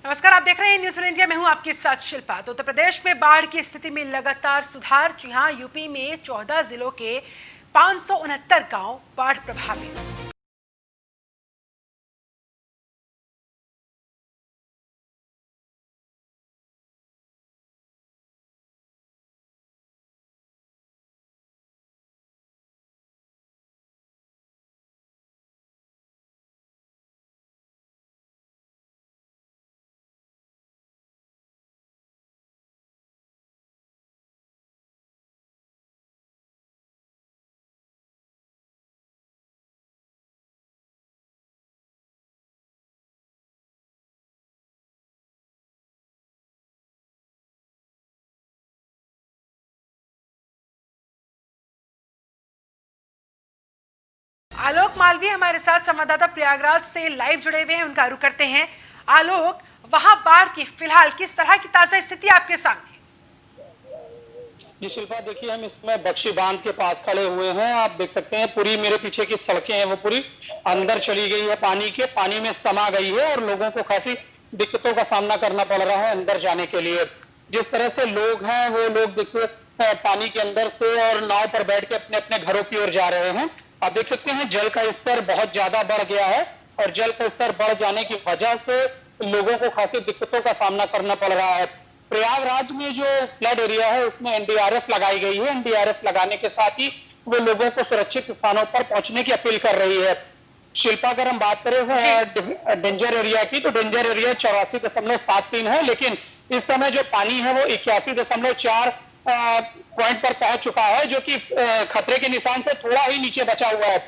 नमस्कार, आप देख रहे हैं न्यूज़ इंडिया। मैं हूं आपके साथ शिल्पा। तो उत्तर प्रदेश में बाढ़ की स्थिति में लगातार सुधार। जी हां, यूपी में 14 जिलों के 569 गांव बाढ़ प्रभावित। आलोक मालवीय हमारे साथ संवाददाता प्रयागराज से लाइव जुड़े हुए हैं, उनका रुख करते हैं। आलोक, वहां बाढ़ की फिलहाल किस तरह की ताजा स्थिति आपके सामने? जी शिल्पा, देखिए हम इसमें बख्शी बांध के पास खड़े हुए हैं। आप देख सकते हैं पूरी मेरे पीछे की सड़कें हैं वो पूरी अंदर चली गई है, पानी में समा गई है और लोगों को खासी दिक्कतों का सामना करना पड़ रहा है अंदर जाने के लिए। जिस तरह से लोग हैं वो लोग देखिए पानी के अंदर से और नाव पर बैठ के अपने अपने घरों की ओर जा रहे हैं। आप देख सकते हैं जल का स्तर बहुत ज्यादा बढ़ गया है और जल का स्तर बढ़ जाने की वजह से लोगों को खासी दिक्कतों का सामना करना पड़ रहा है। प्रयागराज में जो फ्लड एरिया है उसमें एनडीआरएफ लगाई गई है। एनडीआरएफ लगाने के साथ ही वो लोगों को सुरक्षित स्थानों पर पहुंचने की अपील कर रही है। शिल्पा, अगर हम बात करें डेंजर एरिया की, तो डेंजर एरिया 84.73 है, लेकिन इस समय जो पानी है वो 81.4 पॉइंट पर पहुंच चुका है, जो कि खतरे के निशान से थोड़ा ही नीचे बचा हुआ है।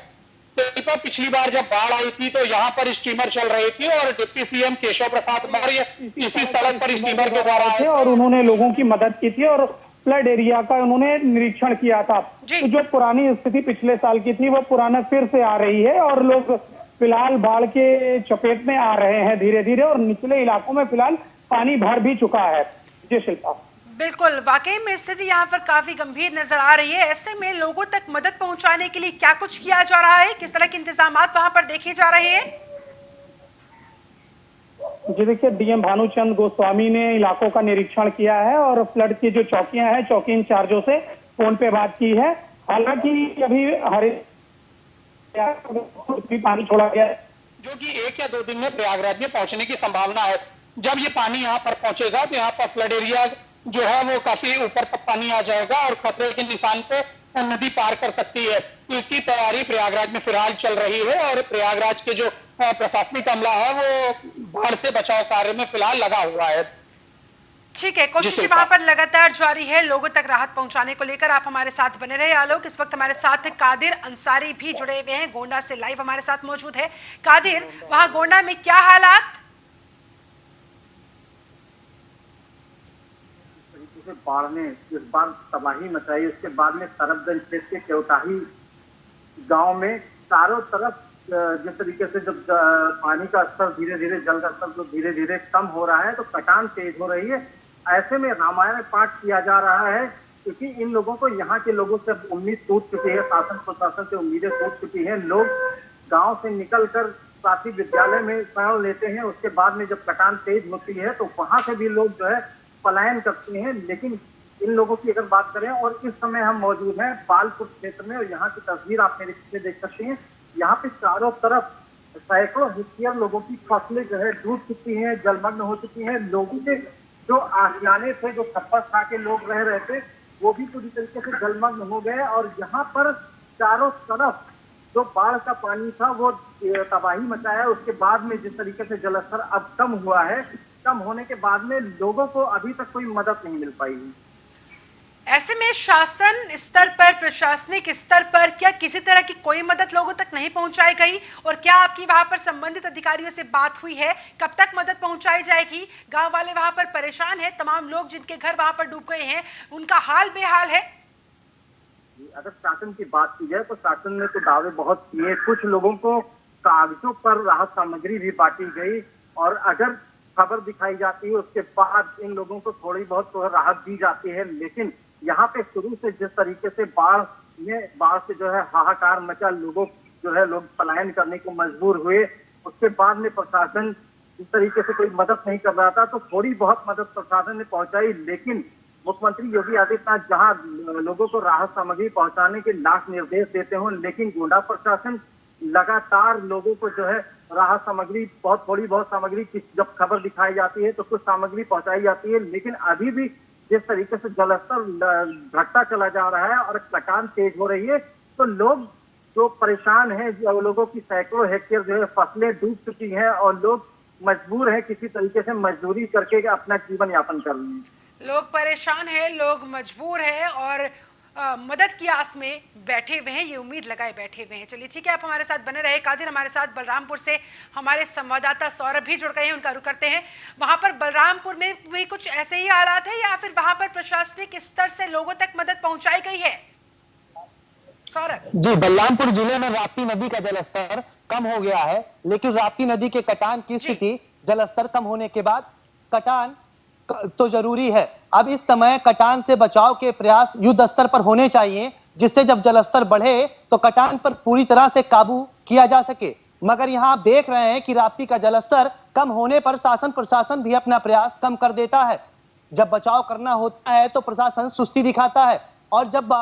तो पिछली बार जब बाढ़ आई थी तो यहाँ पर स्टीमर चल रही थी और डिप्टी सीएम केशव प्रसाद मौर्य इसी सड़क पर स्टीमर के द्वारा आए थे और उन्होंने लोगों की मदद की थी और फ्लड एरिया का उन्होंने निरीक्षण किया था। तो जो पुरानी स्थिति पिछले साल की थी वो पुराना फिर से आ रही है और लोग फिलहाल बाढ़ के चपेट में आ रहे हैं धीरे धीरे, और निचले इलाकों में फिलहाल पानी भर भी चुका है। जी शिल्पा, बिल्कुल, वाकई में स्थिति यहाँ पर काफी गंभीर नजर आ रही है। ऐसे में लोगों तक मदद पहुंचाने के लिए क्या कुछ किया जा रहा है? किस तरह के इंतजाम वहां पर देखे जा रहे हैं? जी देखिए, डीएम भानुचंद गोस्वामी ने इलाकों का निरीक्षण किया है और फ्लड की जो चौकियां हैं, चौकी इंचार्जों से फोन पे बात की है। हालांकि अभी भी पानी छोड़ा गया है, जो कि 1 या 2 दिन में प्रयागराज में पहुंचने की संभावना है। जब ये पानी यहाँ पर पहुंचेगा तो यहाँ पर फ्लड एरिया जो है वो काफी ऊपर तक पानी आ जाएगा और खतरे के निशान पे नदी पार कर सकती है। तो इसकी तैयारी प्रयागराज में फिलहाल चल रही है और प्रयागराज के जो प्रशासनिक अमला है वो बाढ़ से बचाव कार्य में फिलहाल लगा हुआ है। ठीक है, कोशिश वहां पर लगातार जारी है लोगों तक राहत पहुंचाने को लेकर। आप हमारे साथ बने रहे आलोक। इस वक्त हमारे साथ कादिर अंसारी भी जुड़े हुए हैं, गोंडा से लाइव हमारे साथ मौजूद है। कादिर, वहां गोंडा में क्या हालात? बाढ़ ने इस बार तबाही मचाई, उसके बाद में सरबगंज क्षेत्र के केवटाही गांव में चारों तरफ जिस तरीके से जब पानी का स्तर धीरे धीरे, जल का स्तर जो धीरे धीरे कम हो रहा है तो कटान तेज हो रही है। ऐसे में रामायण पाठ किया जा रहा है, क्योंकि इन लोगों को, यहाँ के लोगों से उम्मीद टूट चुकी है, शासन प्रशासन से उम्मीदें टूट चुकी है। लोग गांव से निकलकर प्राथमिक विद्यालय में शरण लेते हैं, उसके बाद में जब कटान तेज होती है तो वहां से भी लोग जो है पलायन करते हैं। लेकिन इन लोगों की अगर बात करें, और इस समय हम मौजूद हैं बालपुर क्षेत्र में और यहाँ की तस्वीर आप मेरे पीछे देख सकते हैं। यहाँ पे चारों तरफ सैकड़ों हेक्टेयर लोगों की फसलें जो है डूब चुकी हैं, जलमग्न हो चुकी हैं। लोगों के जो आशियाने थे, जो छप्पर खा के लोग रह रहे थे, वो भी पूरी तरीके से जलमग्न हो गए। और यहाँ पर चारों तरफ जो बाढ़ का पानी था वो तबाही मचाया। उसके बाद में जिस तरीके से जलस्तर अब कम हुआ है, कम होने के बाद में लोगों को अभी तक कोई मदद नहीं मिल पाई। ऐसे में शासन स्तर पर, प्रशासनिक स्तर पर क्या किसी तरह की कोई मदद लोगों तक नहीं पहुंचाई गई? और क्या आपकी वहां पर संबंधित अधिकारियों से बात हुई है? कब तक मदद पहुंचाई जाएगी? गांव वाले वहां पर परेशान हैं, तमाम लोग जिनके घर वहां पर डूब गए हैं उनका हाल बेहाल है। अगर शासन की बात की जाए तो शासन ने तो दावे बहुत किए। कुछ लोगों को कागजों पर राहत सामग्री भी बांटी गई और अगर खबर दिखाई जाती है उसके बाद इन लोगों को थोड़ी बहुत तो राहत दी जाती है। लेकिन यहाँ पे शुरू से जिस तरीके से बाढ़ से जो है हाहाकार मचा, लोग पलायन करने को मजबूर हुए। उसके बाद में प्रशासन इस तरीके से कोई मदद नहीं कर रहा था, तो थोड़ी बहुत मदद प्रशासन ने पहुंचाई। लेकिन मुख्यमंत्री योगी आदित्यनाथ जहां लोगों को राहत सामग्री पहुंचाने के लाख निर्देश देते हों, लेकिन गोंडा प्रशासन लगातार लोगों को जो है राहत सामग्री, बहुत थोड़ी बहुत सामग्री की जब खबर दिखाई जाती है तो कुछ सामग्री पहुंचाई जाती है, लेकिन अभी भी जिस तरीके से जलस्तर घटता चला जा रहा है और कटान तेज हो रही है, तो लोग जो परेशान हैं, जो लोगों की सैकड़ों हेक्टेयर जो है फसलें डूब चुकी हैं और लोग मजबूर हैं किसी तरीके से मजदूरी करके अपना जीवन यापन कर रहे हैं। लोग परेशान हैं, लोग मजबूर हैं और मदद की आस में बैठे हुए हैं, ये उम्मीद लगाए बैठे हुए हैं। चलिए ठीक है, आप हमारे साथ बने रहे। कादिर, हमारे साथ बलरामपुर से हमारे संवाददाता सौरभ भी जुड़ गए हैं, उनका रुख करते हैं। वहां पर बलरामपुर में भी कुछ ऐसे ही हालात है या फिर वहां पर प्रशासनिक स्तर से लोगों तक मदद पहुंचाई गई है? सौरभ जी, बलरामपुर जिले में राप्ती नदी का जलस्तर कम हो गया है, लेकिन राप्ती नदी के कटान की स्थिति जलस्तर कम होने के बाद कटान तो जरूरी है। अब इस समय कटान से बचाव के प्रयास युद्ध स्तर पर होने चाहिए, जिससे जब जलस्तर बढ़े तो कटान पर पूरी तरह से काबू किया जा सके। मगर यहाँ आप देख रहे हैं कि राप्ती का जलस्तर कम होने पर शासन प्रशासन भी अपना प्रयास कम कर देता है। जब बचाव करना होता है तो प्रशासन सुस्ती दिखाता है, और जब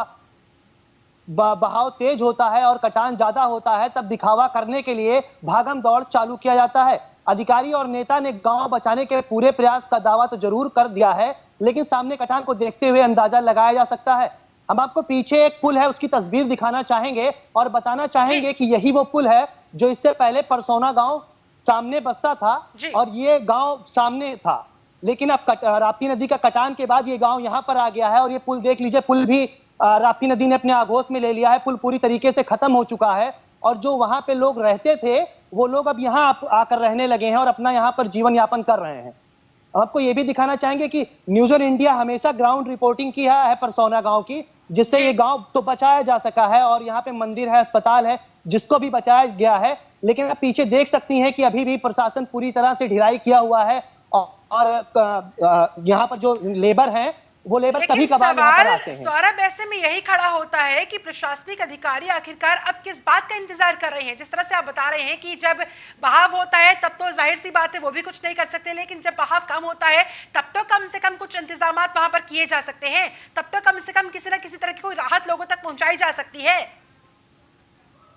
बहाव तेज होता है और कटान ज्यादा होता है तब दिखावा करने के लिए भागम दौड़ चालू किया जाता है। अधिकारी और नेता ने गांव बचाने के पूरे प्रयास का दावा तो जरूर कर दिया है, लेकिन सामने कटान को देखते हुए अंदाजा लगाया जा सकता है। हम आपको पीछे एक पुल है उसकी तस्वीर दिखाना चाहेंगे और बताना चाहेंगे कि यही वो पुल है जो इससे पहले परसौना गांव सामने बसता था और ये गांव सामने था, लेकिन अब राप्ती नदी का कटान के बाद ये गांव यहाँ पर आ गया है। और ये पुल देख लीजिए, पुल भी राप्ती नदी ने अपने आगोश में ले लिया है। पुल पूरी तरीके से खत्म हो चुका है और जो वहां पे लोग रहते थे वो लोग अब यहाँ आकर रहने लगे हैं और अपना यहाँ पर जीवन यापन कर रहे हैं। आपको ये भी दिखाना चाहेंगे कि न्यूज़ ऑन इंडिया हमेशा ग्राउंड रिपोर्टिंग किया है परसौना गांव की, जिससे ये गांव तो बचाया जा सका है और यहाँ पे मंदिर है, अस्पताल है, जिसको भी बचाया गया है। लेकिन आप पीछे देख सकती हैं कि अभी भी प्रशासन पूरी तरह से ढिलाई किया हुआ है और यहाँ पर जो लेबर हैं वो लेबर कभी कभार यहाँ पर आते हैं। सौरभ, ऐसे में यही खड़ा होता है कि प्रशासनिक अधिकारी आखिरकार अब किस बात का इंतजार कर रहे हैं? जिस तरह से आप बता रहे हैं कि जब बहाव होता है तब तो जाहिर सी बात है वो भी कुछ नहीं कर सकते, लेकिन जब बहाव कम होता है तब तो कम से कम कुछ इंतजाम वहां पर किए जा सकते हैं, तब तो कम से कम किसी न किसी तरह की कोई राहत लोगों तक पहुंचाई जा सकती है।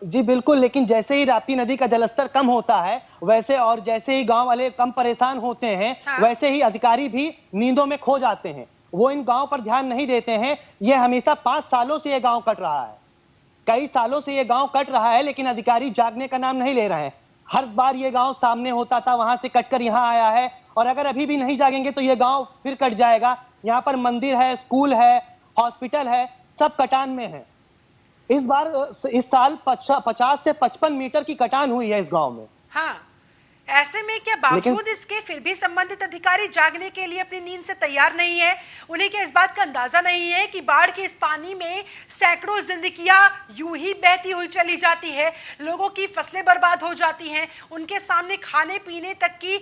जी बिल्कुल, लेकिन जैसे ही राप्ती नदी का जलस्तर कम होता है वैसे और जैसे ही गांव वाले कम परेशान होते हैं, वैसे ही अधिकारी भी नींदों में खो जाते हैं। वो इन गांव पर ध्यान नहीं देते हैं। ये हमेशा 5 सालों से ये गांव कट रहा है, कई सालों से ये गांव कट रहा है, लेकिन अधिकारी जागने का नाम नहीं ले रहे हैं। हर बार ये गांव सामने होता था, वहां से कटकर यहाँ आया है और अगर अभी भी नहीं जागेंगे तो ये गांव फिर कट जाएगा। यहाँ पर मंदिर है, स्कूल है, हॉस्पिटल है, सब कटान में है। इस साल 50 से 55 मीटर की कटान हुई है इस गांव में। हाँ, ऐसे में क्या बावजूद इसके फिर भी संबंधित अधिकारी जागने के लिए अपनी नींद से तैयार नहीं है? उन्हें क्या इस बात का अंदाजा नहीं है कि बाढ़ के इस पानी में सैकड़ों जिंदगियां यूं ही बहती हुई चली जाती है, लोगों की फसलें बर्बाद हो जाती हैं, उनके सामने खाने पीने तक की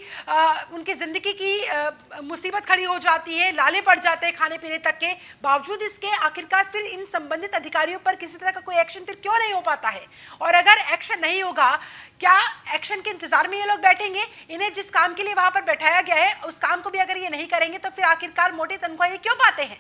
उनकी जिंदगी की मुसीबत खड़ी हो जाती है, लाले पड़ जाते हैं खाने पीने तक के। बावजूद इसके आखिरकार फिर इन संबंधित अधिकारियों पर किसी तरह का कोई एक्शन फिर क्यों नहीं हो पाता है? और अगर एक्शन नहीं होगा, क्या एक्शन के इंतजार में ये लोग बैठेंगे? इन्हें जिस काम के लिए वहां पर बैठाया गया है उस काम को भी अगर ये नहीं करेंगे तो फिर आखिरकार मोटी तनख्वाह ये क्यों पाते हैं?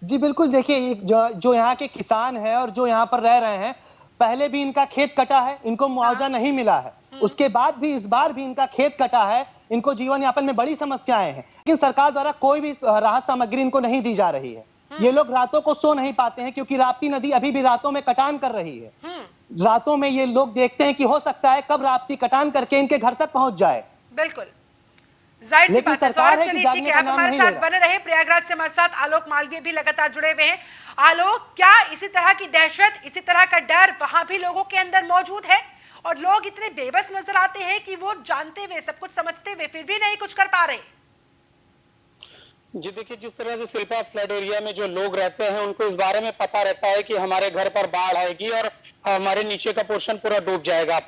जी बिल्कुल, देखिए जो यहाँ के किसान हैं और जो यहाँ पर रह रहे हैं, पहले भी इनका खेत कटा है, इनको मुआवजा नहीं मिला है, उसके बाद भी इस बार भी इनका खेत कटा है, इनको जीवन यापन में बड़ी समस्याएं हैं, लेकिन सरकार द्वारा कोई भी राहत सामग्री इनको नहीं दी जा रही है। ये लोग रातों को सो नहीं पाते हैं क्योंकि राप्ती नदी अभी भी रातों में कटान कर रही है। रातों में ये लोग देखते हैं कि हो सकता है कब राप्ती कटान करके इनके घर तक पहुंच जाए। बिल्कुल, जाहिर सी बात है। सौरभ, चलिए ठीक है, आप हमारे साथ बने रहे। प्रयागराज से हमारे साथ आलोक मालवीय भी लगातार जुड़े हुए हैं। आलोक, क्या इसी तरह की दहशत, इसी तरह का डर वहां भी लोगों के अंदर मौजूद है और लोग इतने बेबस नजर आते हैं कि वो जानते हुए, सब कुछ समझते हुए फिर भी नहीं कुछ कर पा रहे? जी देखिए, जिस तरह से शिल्पा फ्लड एरिया में जो लोग रहते हैं उनको इस बारे में पता रहता है कि हमारे घर पर बाढ़ आएगी और हमारे नीचे का पोर्शन पूरा डूब जाएगा।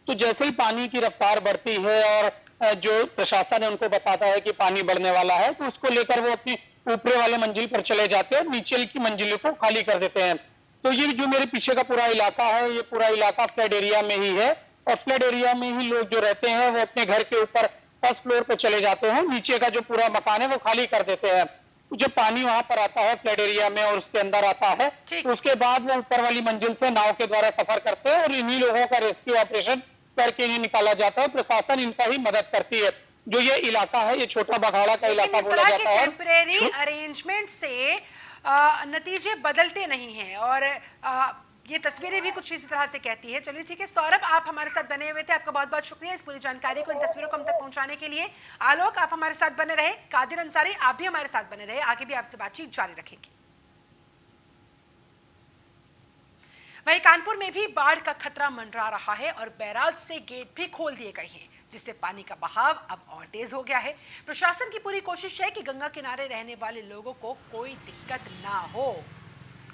तो जैसे ही पानी की रफ्तार बढ़ती है और जो प्रशासन है उनको बताता है कि पानी बढ़ने वाला है, तो उसको लेकर वो अपनी ऊपरी वाले मंजिल पर चले जाते हैं, नीचे की मंजिलों को खाली कर देते हैं। तो ये जो मेरे पीछे का पूरा इलाका है, ये पूरा इलाका फ्लड एरिया में ही है और फ्लड एरिया में ही लोग जो रहते हैं वो अपने घर के ऊपर फर्स्ट फ्लोर पे चले जाते हैं, नीचे का जो पूरा मकान है वो खाली कर देते हैं। जो पानी वहां पर आता है फ्लड एरिया में और उसके अंदर आता है, तो उसके बाद वो ऊपर वाली मंजिल से नाव के द्वारा सफर करते हैं और इन्हीं लोगों का रेस्क्यू ऑपरेशन करके इन्हें निकाला जाता है। प्रशासन इनका ही मदद करती है। जो ये इलाका है, ये छोटा बघाड़ा का इलाका बोला जाता है। टेम्परेरी अरेंजमेंट से नतीजे बदलते नहीं हैं और ये तस्वीरें भी कुछ इसी तरह से कहती है। चलिए ठीक है सौरभ, आप हमारे साथ बने हुए थे, आपका बहुत बहुत शुक्रिया इस पूरी जानकारी को, इन तस्वीरों को हम तक पहुंचाने के लिए। आलोक, आप हमारे साथ बने रहे, कादिर अंसारी आप भी हमारे साथ बने रहे, आगे भी आपसे बातचीत जारी रखेंगे। वहीं कानपुर में भी बाढ़ का खतरा मंडरा रहा है और बैराज से गेट भी खोल दिए गए हैं, जिससे पानी का बहाव अब और तेज हो गया है। प्रशासन की पूरी कोशिश है कि गंगा किनारे रहने वाले लोगों को कोई दिक्कत ना हो।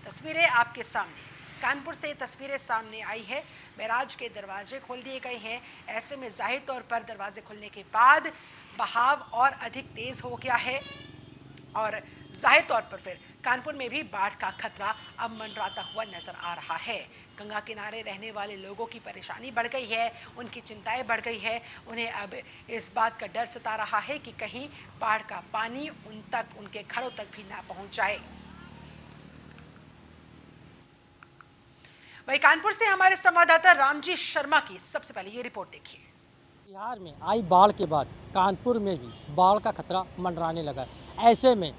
तस्वीरें आपके सामने, कानपुर से तस्वीरें सामने आई है। बैराज के दरवाजे खोल दिए गए हैं। ऐसे में जाहिर तौर पर दरवाजे खुलने के बाद बहाव और अधिक तेज हो गया है और जाहिर तौर पर फिर कानपुर में भी बाढ़ का खतरा अब मंडराता हुआ नजर आ रहा है। गंगा किनारे रहने वाले लोगों की परेशानी बढ़ गई है, उनकी चिंताएं बढ़ गई है। उन्हें अब इस बात का डर सता रहा है कि कहीं बाढ़ का पानी उन तक, उनके घरों तक भी ना पहुंच जाए। वहीं कानपुर से हमारे संवाददाता रामजी शर्मा की सबसे पहले ये रिपोर्ट देखिए। बिहार में आई बाढ़ के बाद कानपुर में भी बाढ़ का खतरा मंडराने लगा है। ऐसे में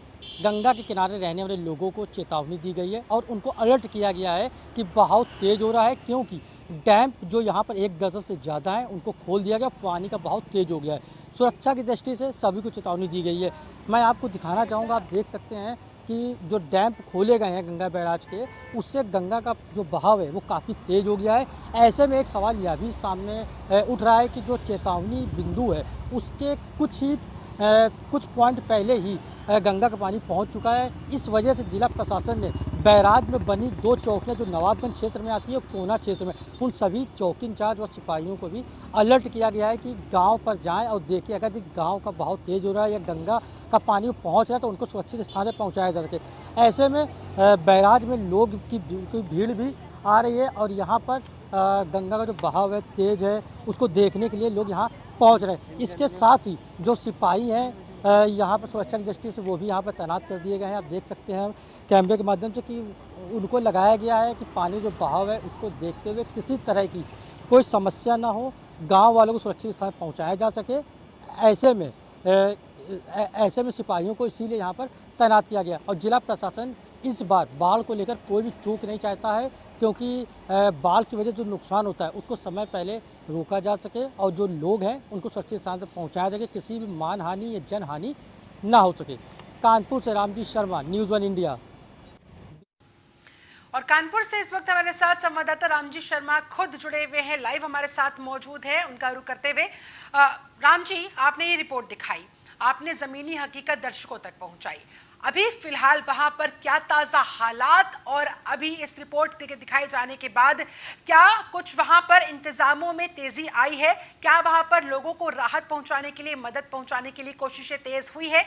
गंगा के किनारे रहने वाले लोगों को चेतावनी दी गई है और उनको अलर्ट किया गया है कि बहाव तेज हो रहा है, क्योंकि डैम जो यहाँ पर 1 गज़ से ज़्यादा है उनको खोल दिया गया, पानी का बहाव तेज हो गया है। सुरक्षा की दृष्टि से सभी को चेतावनी दी गई है। मैं आपको दिखाना चाहूँगा, आप देख सकते हैं कि जो डैम खोले गए हैं गंगा बैराज के, उससे गंगा का जो बहाव है वो काफ़ी तेज़ हो गया है। ऐसे में एक सवाल यह भी सामने उठ रहा है कि जो चेतावनी बिंदु है उसके कुछ पॉइंट पहले ही गंगा का पानी पहुंच चुका है। इस वजह से जिला प्रशासन ने बैराज में बनी 2 चौकियां जो नवाबगंज क्षेत्र में आती है और कोना क्षेत्र में, उन सभी चौकी इंचार्ज व सिपाहियों को भी अलर्ट किया गया है कि गांव पर जाएं और देखिए अगर गांव का बहुत तेज़ हो रहा है या गंगा का पानी पहुंच रहा है तो उनको सुरक्षित स्थान पर पहुँचाया जा सके। ऐसे में बैराज में लोग की भीड़ भी आ रही है और यहाँ पर गंगा का जो बहाव है तेज़ है उसको देखने के लिए लोग यहाँ पहुँच रहे हैं। इसके साथ ही जो सिपाही हैं यहाँ पर सुरक्षा की दृष्टि से वो भी यहाँ पर तैनात कर दिए गए हैं। आप देख सकते हैं कैमरे के माध्यम से कि उनको लगाया गया है कि पानी जो बहाव है उसको देखते हुए किसी तरह की कोई समस्या ना हो, गांव वालों को सुरक्षित स्थान पहुँचाया जा सके। ऐसे में सिपाहियों को इसीलिए यहाँ पर तैनात किया गया और जिला प्रशासन इस बार बाढ़ को लेकर कोई भी चूक नहीं चाहता है, क्योंकि बाढ़ की वजह जो नुकसान होता है उसको समय पहले रोका जा सके और जो लोग हैं उनको सुरक्षित स्थान तक पहुंचाया जाए, किसी भी मान हानि या जन हानि ना हो सके। कानपुर से रामजी शर्मा, न्यूज़ 1 इंडिया। और कानपुर से इस वक्त हमारे साथ संवाददाता रामजी शर्मा खुद जुड़े हुए हैं, लाइव हमारे साथ मौजूद है। उनका रुख करते हुए राम जी, आपने ये रिपोर्ट दिखाई, आपने जमीनी हकीकत दर्शकों तक पहुंचाई। अभी फिलहाल वहां पर क्या ताजा हालात और अभी इस रिपोर्ट के दिखाए जाने के बाद क्या कुछ वहां पर इंतजामों में तेजी आई है? क्या वहां पर लोगों को राहत पहुंचाने के लिए, मदद पहुंचाने के लिए कोशिशें तेज हुई है?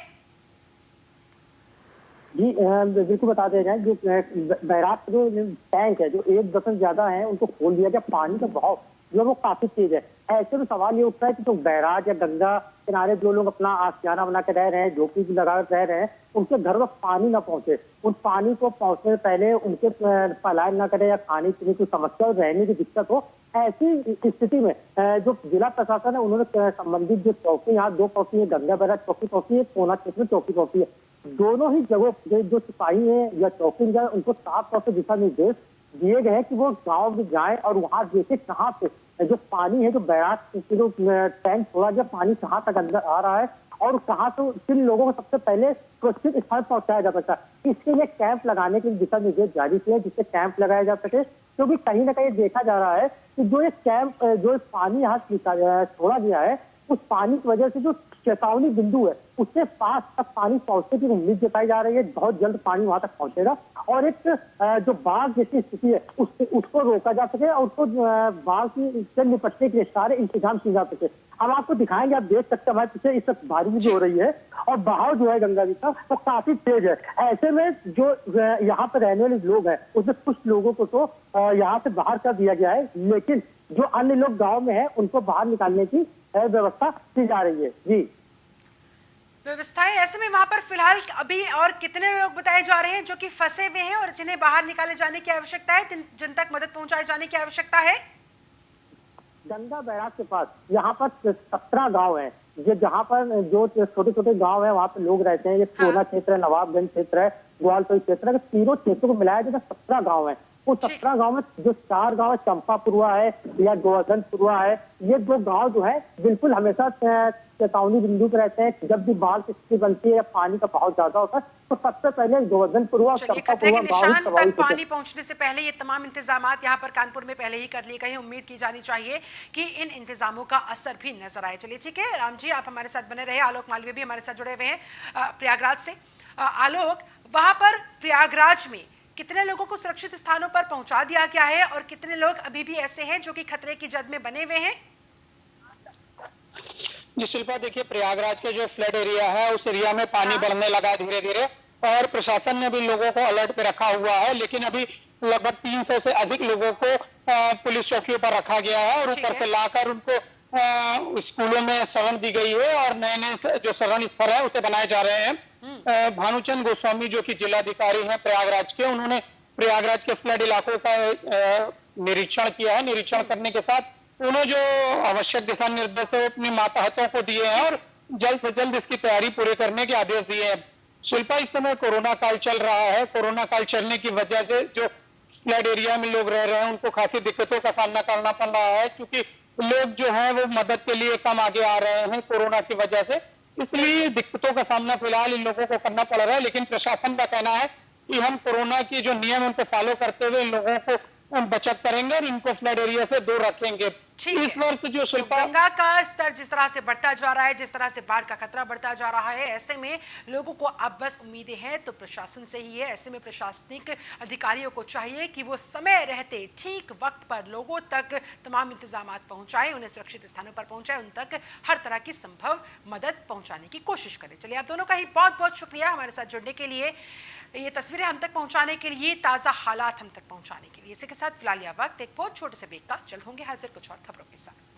जी बिल्कुल बता दे जाए, जो बैराज जो टैंक है जो 1 गज़ से ज्यादा है उनको खोल दिया गया। पानी का बहाव जो है वो काफी तेज है। ऐसे में सवाल ये उठता है कि जो बैराज या गंगा किनारे जो लोग अपना आशियाना बना के रह रहे हैं, झोपड़ी लगा रह रहे हैं, उनके घर में पानी ना पहुंचे, उन पानी को पहुंचने से पहले उनके पलायन ना करे या खाने पीने की समस्या और रहने की दिक्कत हो। ऐसी स्थिति में जो जिला प्रशासन है उन्होंने संबंधित जो चौकी, यहाँ 2 चौकी है, गंगा बैराज चौकी पहुंची है, कोना क्षेत्र में चौकी पहुंची है। दोनों ही जगहों जो सिपाही है या चौकी इंचार्ज उनको साफ तौर से दिशा निर्देश दिए गए हैं कि वो गांव में जाएं और वहां देखे कहाँ पे जो पानी है, जो बैराज के जो टैंक छोड़ा गया, पानी कहाँ तक अंदर आ रहा है और कहाँ से किन लोगों को सबसे पहले सुरक्षित स्थान पहुंचाया जा सकता है। इसके लिए कैंप लगाने के दिशा निर्देश जारी किए, जिससे कैंप लगाया जा सके, क्योंकि कहीं ना कहीं देखा जा रहा है कि जो ये कैंप, जो पानी यहाँ छोड़ा गया है, उस पानी की वजह से जो चेतावनी बिंदु है उससे पास तक पानी पहुंचने की उम्मीद जताई जा रही है। बहुत जल्द पानी वहां तक पहुंचेगा और एक जो बाढ़ जैसी स्थिति है उसको रोका जा सके और उसको बाढ़ से निपटने के लिए सारे इंतजाम किए जा सके। हम आपको दिखाएंगे, आप देख सकते हैं हमारे पीछे इस वक्त बारिश हो रही है और बहाव जो है गंगा जी का वो काफी तेज है। ऐसे में जो यहाँ पर रहने वाले लोग हैं उसमें कुछ लोगों को तो यहाँ से बाहर कर दिया गया है, लेकिन जो अन्य लोग गांव में हैं उनको बाहर निकालने की व्यवस्था की जा रही है। जी, व्यवस्थाएं ऐसे में वहां पर फिलहाल अभी और कितने लोग बताए जा रहे हैं जो कि फंसे हुए हैं और जिन्हें बाहर निकाले जाने की आवश्यकता है, जिन तक मदद पहुंचाए जाने की आवश्यकता है? गंगा बैराज के पास यहाँ पर 17 गांव है, ये जहाँ पर जो छोटे छोटे गांव है वहाँ पे लोग रहते हैं। ये सोना क्षेत्र है, नवाबगंज क्षेत्र है, ग्वालपुर क्षेत्र है, तीनों क्षेत्रों को मिलाया जाए 17 गांव है। उस 17 गांव में जो 4 गांव है, चंपापुरवा है या गोवर्धनपुरवा है, ये 2 गांव जो है बिल्कुल हमेशा चेतावनी बिंदु पर रहते हैं। जब भी बाढ़ की स्थिति बनती है या पानी का बहुत ज्यादा होता है तो सबसे पहले गोवर्धनपुरवा और खतरे के चंपापुरवा गांव निशान तक पानी पहुंचने से पहले ये तमाम इंतजामात यहाँ पर कानपुर में पहले ही कर लिए गए हैं। उम्मीद की जानी चाहिए कि इन इंतजामों का असर भी नजर आए। चलिए ठीक है राम जी, आप हमारे साथ बने रहे। आलोक मालवीय भी हमारे साथ जुड़े हुए हैं प्रयागराज से। आलोक, वहां पर प्रयागराज में कितने लोगों को सुरक्षित स्थानों पर पहुंचा दिया गया है और कितने लोग अभी भी ऐसे हैं जो कि खतरे की जद में बने हुए हैं? जी शिल्पा, देखिए प्रयागराज के जो फ्लड एरिया है उस एरिया में पानी बढ़ने लगा है धीरे धीरे, और प्रशासन ने भी लोगों को अलर्ट पे रखा हुआ है। लेकिन अभी लगभग 300 से अधिक लोगों को पुलिस चौकियों पर रखा गया है और ऊपर से लाकर उनको स्कूलों में शरण दी गई है और नए नए जो शरण स्थल है उसे बनाए जा रहे हैं। भानुचंद गोस्वामी जो कि जिलाधिकारी हैं प्रयागराज के, उन्होंने प्रयागराज के फ्लड इलाकों का निरीक्षण किया है। निरीक्षण करने के साथ उन्होंने जो आवश्यक दिशा निर्देश है अपने मातहतों को दिए हैं और जल्द से जल्द इसकी तैयारी पूरी करने के आदेश दिए हैं। शिल्पा, इस समय कोरोना काल चल रहा है। कोरोना काल चलने की वजह से जो फ्लड एरिया में लोग रह रहे हैं उनको खासी दिक्कतों का सामना करना पड़ रहा है, क्योंकि लोग जो है वो मदद के लिए कम आगे आ रहे हैं कोरोना की वजह से। इसलिए दिक्कतों का सामना फिलहाल इन लोगों को करना पड़ रहा है। लेकिन प्रशासन का कहना है कि हम कोरोना की जो नियम है उनको फॉलो करते हुए इन लोगों को बचत करेंगे और इनको फ्लड एरिया से दूर रखेंगे। इस वर्ष जो शिल्पा, गंगा का स्तर जिस तरह से बढ़ता जा रहा है, जिस तरह से बाढ़ का खतरा बढ़ता जा रहा है, ऐसे में लोगों को अब बस उम्मीदें हैं तो प्रशासन से ही है। ऐसे में प्रशासनिक अधिकारियों को चाहिए कि वो समय रहते ठीक वक्त पर लोगों तक तमाम इंतजाम पहुंचाएं, उन्हें सुरक्षित स्थानों पर पहुंचाएं, उन तक हर तरह की संभव मदद पहुंचाने की कोशिश करें। चलिए, आप दोनों का ही बहुत बहुत शुक्रिया हमारे साथ जुड़ने के लिए, ये तस्वीरें हम तक पहुंचाने के लिए, ताज़ा हालात हम तक पहुंचाने के लिए। इसी के साथ फिलहाल यह वक्त एक बहुत छोटे से ब्रेक का। जल्द होंगे हाजिर कुछ और खबरों के साथ।